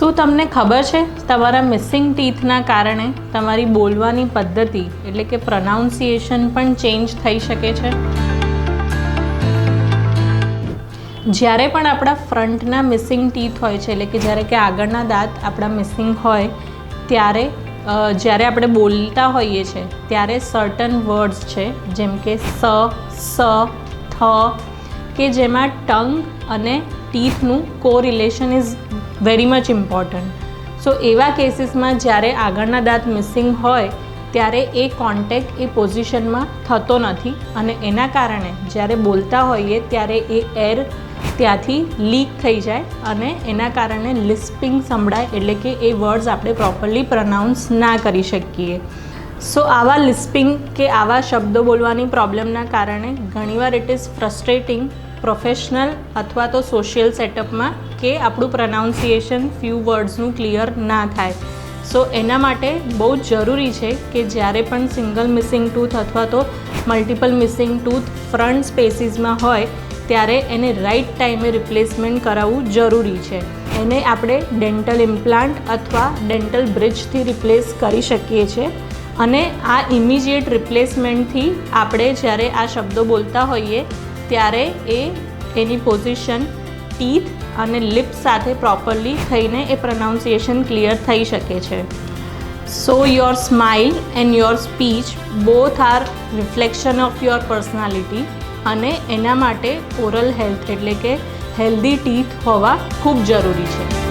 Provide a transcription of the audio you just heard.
શું તમને ખબર છે તમારા મિસિંગ ટીથના કારણે તમારી બોલવાની પદ્ધતિ એટલે કે પ્રોનાઉન્સિએશન પણ ચેન્જ થઈ શકે છે? જ્યારે પણ આપણા ફ્રન્ટના મિસિંગ ટીથ હોય છે એટલે કે જ્યારે કે આગળના દાંત આપણા મિસિંગ હોય ત્યારે જ્યારે આપણે બોલતા હોઈએ છીએ ત્યારે સર્ટન વર્ડ્સ છે જેમ કે સ, થ કે જેમાં ટંગ અને ટીથનું correlation is very much important. So એવા કેસીસમાં જ્યારે આગળના દાંત મિસિંગ હોય ત્યારે એ કોન્ટેક્ટ એ પોઝિશનમાં થતો નથી અને એના કારણે જ્યારે બોલતા હોઈએ ત્યારે એ એર ત્યાંથી લીક થઈ જાય અને એના કારણે લિસ્પિંગ સંભળાય એટલે કે એ વર્ડ્સ આપણે પ્રોપરલી પ્રોનાઉન્સ ના કરી શકીએ. સો આવા લિસ્પિંગ કે આવા શબ્દો બોલવાની પ્રોબ્લેમના કારણે ઘણીવાર ઇટ ઇઝ ફ્રસ્ટ્રેટિંગ પ્રોફેશનલ અથવા તો સોશિયલ સેટઅપમાં કે આપણું પ્રોનાઉન્સિએશન ફ્યુ વર્ડ્સનું ક્લિયર ના થાય. સો એના માટે બહુ જરૂરી છે કે જ્યારે પણ સિંગલ મિસિંગ ટૂથ અથવા તો મલ્ટિપલ મિસિંગ ટૂથ ફ્રન્ટ સ્પેસીસમાં હોય ત્યારે એને રાઈટ ટાઈમે રિપ્લેસમેન્ટ કરાવવું જરૂરી છે. એને આપણે ડેન્ટલ ઇમ્પ્લાન્ટ અથવા ડેન્ટલ બ્રિજથી રિપ્લેસ કરી શકીએ છીએ અને આ ઇમિજિએટ રિપ્લેસમેન્ટથી આપણે જ્યારે આ શબ્દો બોલતા હોઈએ ત્યારે એની પોઝિશન ટીથ અને લિપ સાથે પ્રોપરલી થઈને એ પ્રોનાઉન્સિએશન ક્લિયર થઈ શકે છે. સો your smile and your speech both are reflection of your personality અને એના માટે ઓરલ હેલ્થ એટલે કે હેલ્ધી ટીથ હોવા ખૂબ જરૂરી છે.